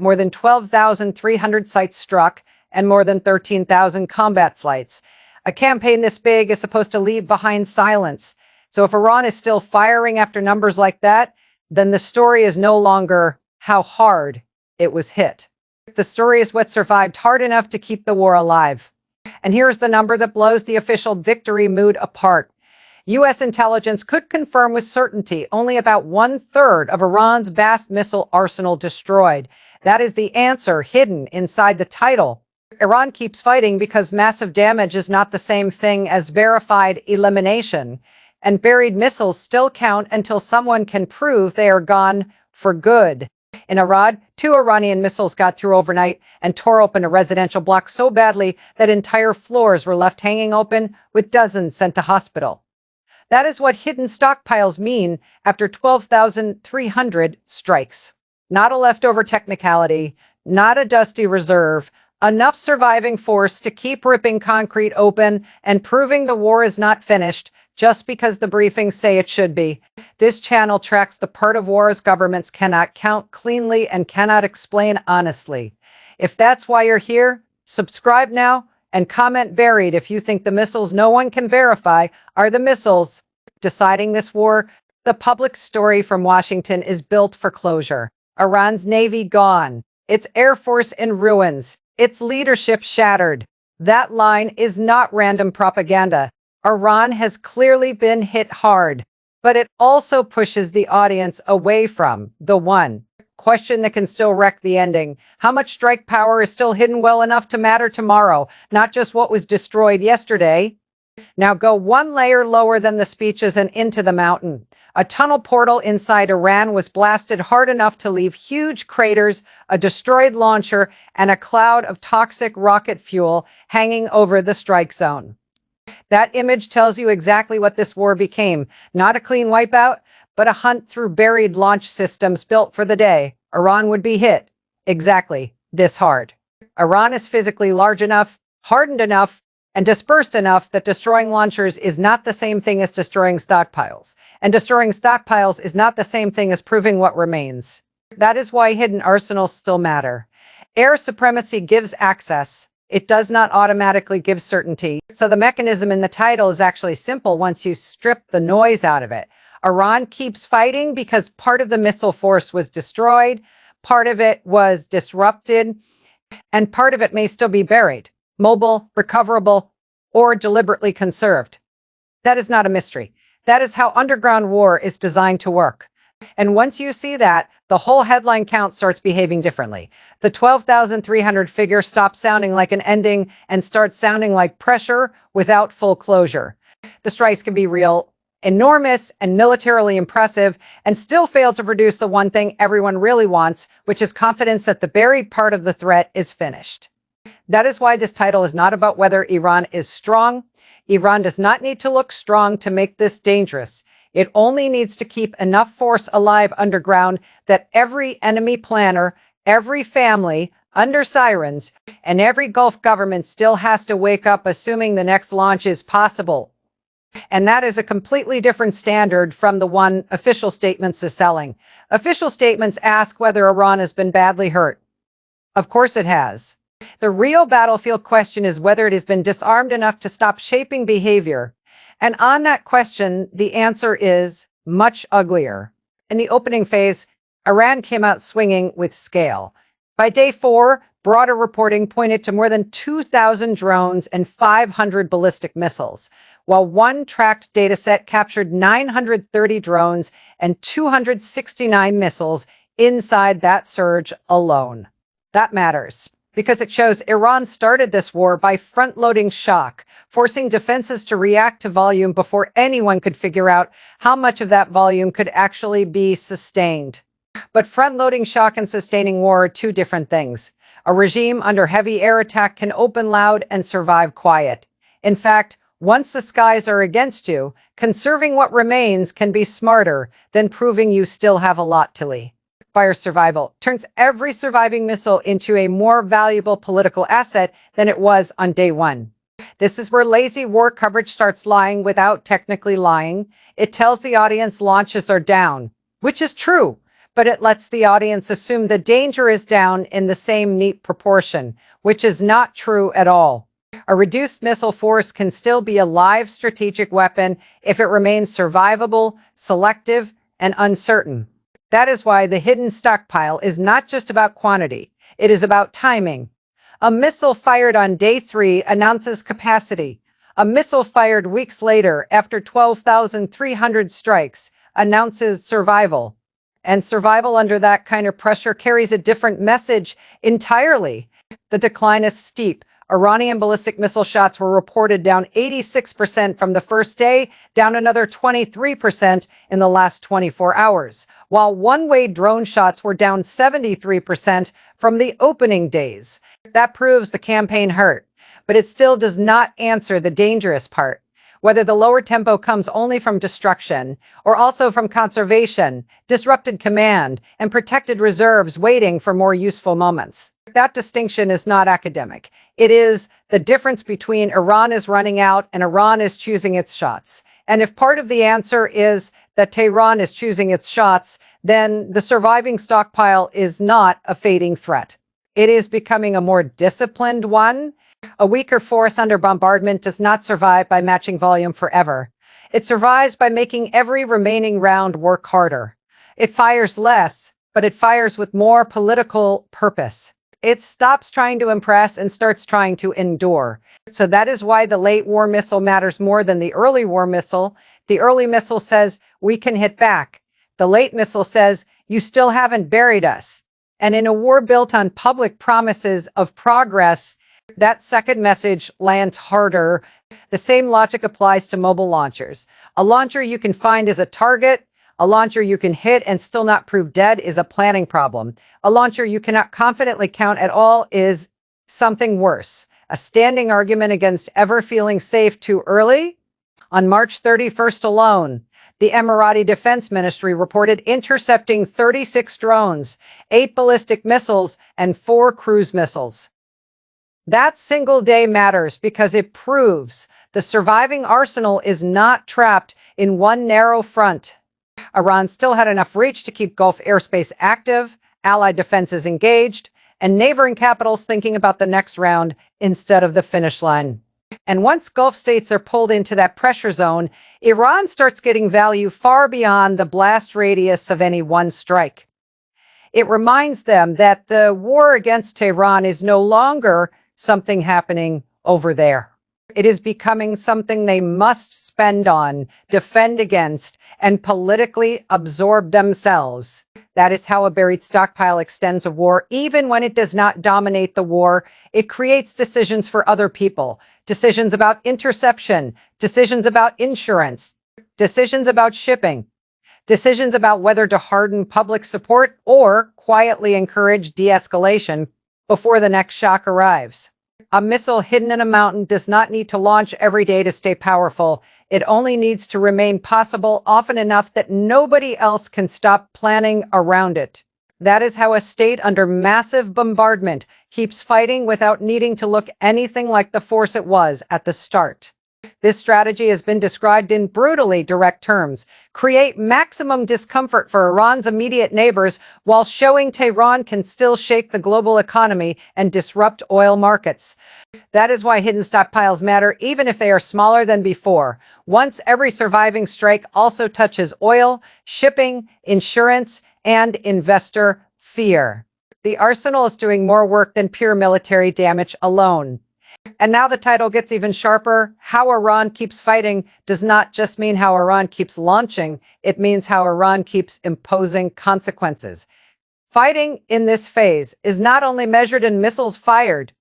more than 12,300 sites struck, and more than 13,000 combat flights. A campaign this big is supposed to leave behind silence. So if Iran is still firing after numbers like that, then the story is no longer how hard it was hit. The story is what survived hard enough to keep the war alive. And here's the number that blows the official victory mood apart. U.S. intelligence could confirm with certainty only about 1/3 of Iran's vast missile arsenal destroyed. That is the answer hidden inside the title. Iran keeps fighting because massive damage is not the same thing as verified elimination, and buried missiles still count until someone can prove they are gone for good. In Iraq, 2 Iranian missiles got through overnight and tore open a residential block so badly that entire floors were left hanging open, with dozens sent to hospital. That is what hidden stockpiles mean after 12,300 strikes. Not a leftover technicality, not a dusty reserve, enough surviving force to keep ripping concrete open and proving the war is not finished just because the briefings say it should be. This channel tracks the part of wars governments cannot count cleanly and cannot explain honestly. If that's why you're here, subscribe now and comment buried if you think the missiles no one can verify are the missiles deciding this war. The public story from Washington is built for closure. Iran's Navy gone, its Air Force in ruins, its leadership shattered. That line is not random propaganda. Iran has clearly been hit hard, but it also pushes the audience away from the one question that can still wreck the ending. How much strike power is still hidden well enough to matter tomorrow, not just what was destroyed yesterday? Now go one layer lower than the speeches and into the mountain. A tunnel portal inside Iran was blasted hard enough to leave huge craters, a destroyed launcher, and a cloud of toxic rocket fuel hanging over the strike zone. That image tells you exactly what this war became. Not a clean wipeout, but a hunt through buried launch systems built for the day Iran would be hit exactly this hard. Iran is physically large enough, hardened enough, and dispersed enough that destroying launchers is not the same thing as destroying stockpiles. And destroying stockpiles is not the same thing as proving what remains. That is why hidden arsenals still matter. Air supremacy gives access. It does not automatically give certainty. So the mechanism in the title is actually simple once you strip the noise out of it. Iran keeps fighting because part of the missile force was destroyed, part of it was disrupted, and part of it may still be buried, mobile, recoverable, or deliberately conserved. That is not a mystery. That is how underground war is designed to work. And once you see that, the whole headline count starts behaving differently. The 12,300 figure stops sounding like an ending and starts sounding like pressure without full closure. The strikes can be real, enormous, and militarily impressive, and still fail to produce the one thing everyone really wants, which is confidence that the buried part of the threat is finished. That is why this title is not about whether Iran is strong. Iran does not need to look strong to make this dangerous. It only needs to keep enough force alive underground that every enemy planner, every family under sirens, and every Gulf government still has to wake up assuming the next launch is possible. And that is a completely different standard from the one official statements are selling. Official statements ask whether Iran has been badly hurt. Of course it has. The real battlefield question is whether it has been disarmed enough to stop shaping behavior. And on that question, the answer is much uglier. In the opening phase, Iran came out swinging with scale. By day 4, broader reporting pointed to more than 2,000 drones and 500 ballistic missiles, while one tracked dataset captured 930 drones and 269 missiles inside that surge alone. That matters, because it shows Iran started this war by front-loading shock, forcing defenses to react to volume before anyone could figure out how much of that volume could actually be sustained. But front-loading shock and sustaining war are two different things. A regime under heavy air attack can open loud and survive quiet. In fact, once the skies are against you, conserving what remains can be smarter than proving you still have a lot to leave. Fire survival turns every surviving missile into a more valuable political asset than it was on day 1. This is where lazy war coverage starts lying without technically lying. It tells the audience launches are down, which is true, but it lets the audience assume the danger is down in the same neat proportion, which is not true at all. A reduced missile force can still be a live strategic weapon if it remains survivable, selective, and uncertain. That is why the hidden stockpile is not just about quantity. It is about timing. A missile fired on day 3 announces capacity. A missile fired weeks later, after 12,300 strikes, announces survival. And survival under that kind of pressure carries a different message entirely. The decline is steep. Iranian ballistic missile shots were reported down 86% from the first day, down another 23% in the last 24 hours, while one-way drone shots were down 73% from the opening days. That proves the campaign hurt, but it still does not answer the dangerous part. Whether the lower tempo comes only from destruction or also from conservation, disrupted command, and protected reserves waiting for more useful moments. That distinction is not academic. It is the difference between Iran is running out and Iran is choosing its shots. And if part of the answer is that Tehran is choosing its shots, then the surviving stockpile is not a fading threat. It is becoming a more disciplined one. A weaker force under bombardment does not survive by matching volume forever. It survives by making every remaining round work harder. It fires less, but it fires with more political purpose. It stops trying to impress and starts trying to endure. So that is why the late war missile matters more than the early war missile. The early missile says, we can hit back. The late missile says, you still haven't buried us. And in a war built on public promises of progress, that second message lands harder. The same logic applies to mobile launchers. A launcher you can find is a target. A launcher you can hit and still not prove dead is a planning problem. A launcher you cannot confidently count at all is something worse, a standing argument against ever feeling safe too early. On March 31st alone, the Emirati Defense Ministry reported intercepting 36 drones, 8 ballistic missiles, and 4 cruise missiles. That single day matters because it proves the surviving arsenal is not trapped in one narrow front. Iran still had enough reach to keep Gulf airspace active, allied defenses engaged, and neighboring capitals thinking about the next round instead of the finish line. And once Gulf states are pulled into that pressure zone, Iran starts getting value far beyond the blast radius of any one strike. It reminds them that the war against Tehran is no longer something happening over there. It is becoming something they must spend on, defend against, and politically absorb themselves. That is how a buried stockpile extends a war. Even when it does not dominate the war, it creates decisions for other people, decisions about interception, decisions about insurance, decisions about shipping, decisions about whether to harden public support or quietly encourage de-escalation before the next shock arrives. A missile hidden in a mountain does not need to launch every day to stay powerful. It only needs to remain possible often enough that nobody else can stop planning around it. That is how a state under massive bombardment keeps fighting without needing to look anything like the force it was at the start. This strategy has been described in brutally direct terms. Create maximum discomfort for Iran's immediate neighbors while showing Tehran can still shake the global economy and disrupt oil markets. That is why hidden stockpiles matter, even if they are smaller than before. Once every surviving strike also touches oil, shipping, insurance, and investor fear. The arsenal is doing more work than pure military damage alone. And now the title gets even sharper. How Iran keeps fighting does not just mean how Iran keeps launching. It means how Iran keeps imposing consequences. Fighting in this phase is not only measured in missiles fired,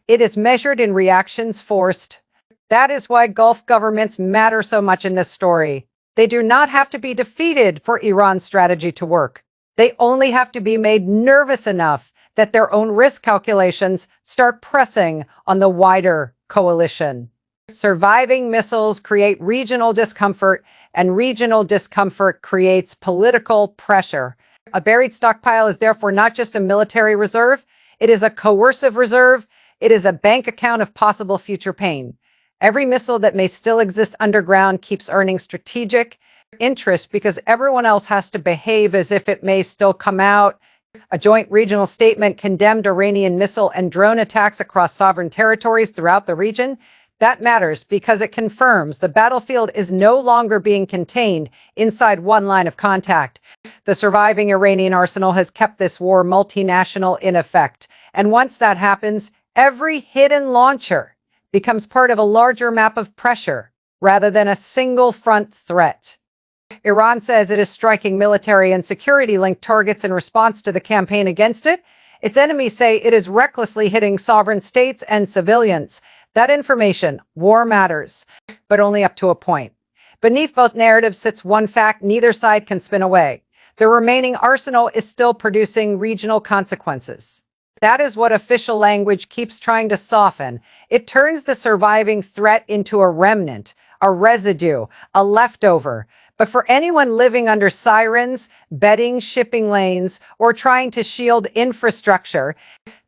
it is measured in reactions forced. That is why Gulf governments matter so much in this story. They do not have to be defeated for Iran's strategy to work. They only have to be made nervous enough that their own risk calculations start pressing on the wider coalition. Surviving missiles create regional discomfort, and regional discomfort creates political pressure. A buried stockpile is therefore not just a military reserve, it is a coercive reserve, it is a bank account of possible future pain. Every missile that may still exist underground keeps earning strategic, interest because everyone else has to behave as if it may still come out. A joint regional statement condemned Iranian missile and drone attacks across sovereign territories throughout the region. That matters because it confirms the battlefield is no longer being contained inside one line of contact. The surviving Iranian arsenal has kept this war multinational in effect. And once that happens, every hidden launcher becomes part of a larger map of pressure rather than a single front threat. Iran says it is striking military and security-linked targets in response to the campaign against it. Its enemies say it is recklessly hitting sovereign states and civilians. That information, war matters, but only up to a point. Beneath both narratives sits one fact neither side can spin away. The remaining arsenal is still producing regional consequences. That is what official language keeps trying to soften. It turns the surviving threat into a remnant, a residue, a leftover. But for anyone living under sirens, betting shipping lanes, or trying to shield infrastructure,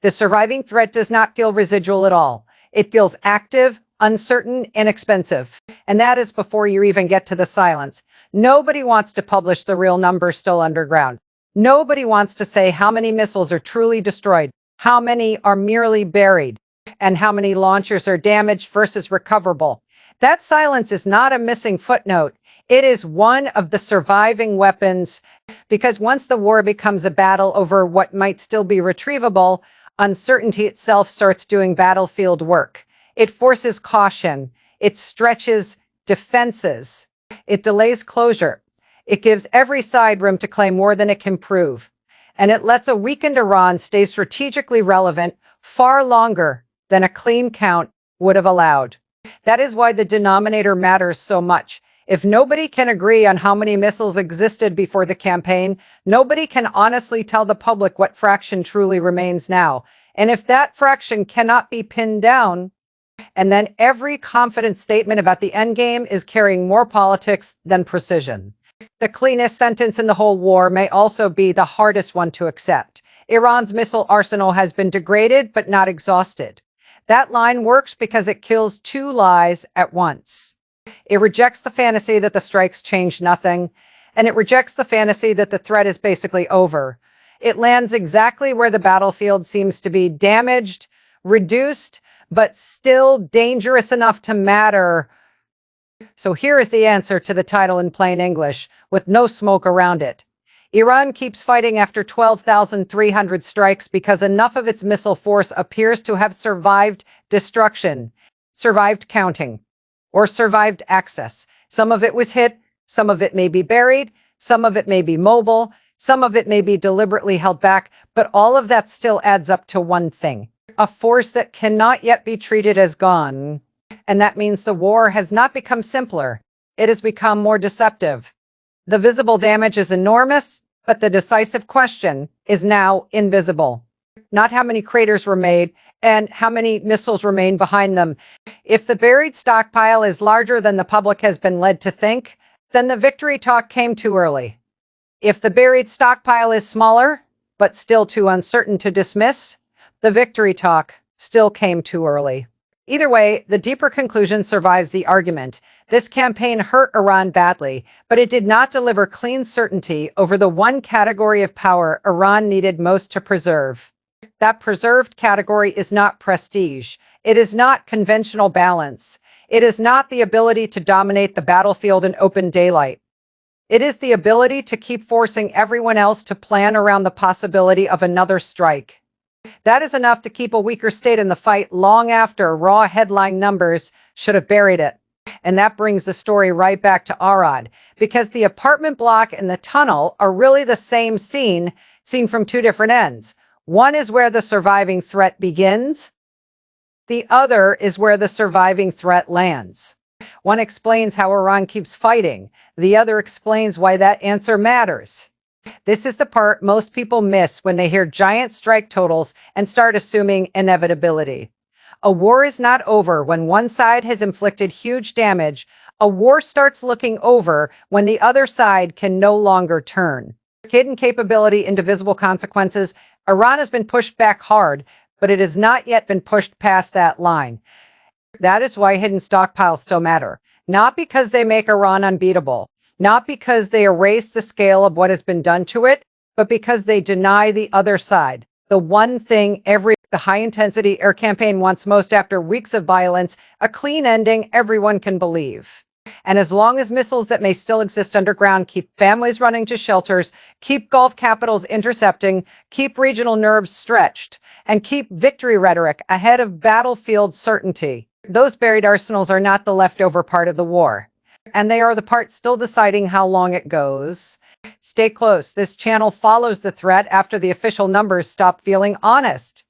the surviving threat does not feel residual at all. It feels active, uncertain, and expensive. And that is before you even get to the silence. Nobody wants to publish the real numbers still underground. Nobody wants to say how many missiles are truly destroyed, how many are merely buried, and how many launchers are damaged versus recoverable. That silence is not a missing footnote. It is one of the surviving weapons, because once the war becomes a battle over what might still be retrievable, uncertainty itself starts doing battlefield work. It forces caution. It stretches defenses. It delays closure. It gives every side room to claim more than it can prove. And it lets a weakened Iran stay strategically relevant far longer than a clean count would have allowed. That is why the denominator matters so much. If nobody can agree on how many missiles existed before the campaign, nobody can honestly tell the public what fraction truly remains now. And if that fraction cannot be pinned down, and then every confident statement about the endgame is carrying more politics than precision. The cleanest sentence in the whole war may also be the hardest one to accept. Iran's missile arsenal has been degraded but not exhausted. That line works because it kills two lies at once. It rejects the fantasy that the strikes change nothing, and it rejects the fantasy that the threat is basically over. It lands exactly where the battlefield seems to be damaged, reduced, but still dangerous enough to matter. So here is the answer to the title in plain English, with no smoke around it. Iran keeps fighting after 12,300 strikes because enough of its missile force appears to have survived destruction, survived counting, or survived access. Some of it was hit, some of it may be buried, some of it may be mobile, some of it may be deliberately held back, but all of that still adds up to one thing: a force that cannot yet be treated as gone. And that means the war has not become simpler. It has become more deceptive. The visible damage is enormous, but the decisive question is now invisible. Not how many craters were made and how many missiles remain behind them. If the buried stockpile is larger than the public has been led to think, then the victory talk came too early. If the buried stockpile is smaller, but still too uncertain to dismiss, the victory talk still came too early. Either way, the deeper conclusion survives the argument. This campaign hurt Iran badly, but it did not deliver clean certainty over the one category of power Iran needed most to preserve. That preserved category is not prestige. It is not conventional balance. It is not the ability to dominate the battlefield in open daylight. It is the ability to keep forcing everyone else to plan around the possibility of another strike. That is enough to keep a weaker state in the fight long after raw headline numbers should have buried it. And that brings the story right back to Arad, because the apartment block and the tunnel are really the same scene, seen from two different ends. One is where the surviving threat begins. The other is where the surviving threat lands. One explains how Iran keeps fighting. The other explains why that answer matters. This is the part most people miss when they hear giant strike totals and start assuming inevitability. A war is not over when one side has inflicted huge damage. A war starts looking over when the other side can no longer turn. Hidden capability into visible consequences. Iran has been pushed back hard, but it has not yet been pushed past that line. That is why hidden stockpiles still matter. Not because they make Iran unbeatable, not because they erase the scale of what has been done to it, but because they deny the other side. The one thing the high-intensity air campaign wants most after weeks of violence, a clean ending everyone can believe. And as long as missiles that may still exist underground keep families running to shelters, keep Gulf capitals intercepting, keep regional nerves stretched, and keep victory rhetoric ahead of battlefield certainty, those buried arsenals are not the leftover part of the war. And they are the part still deciding how long it goes. Stay close. This channel follows the threat after the official numbers stop feeling honest.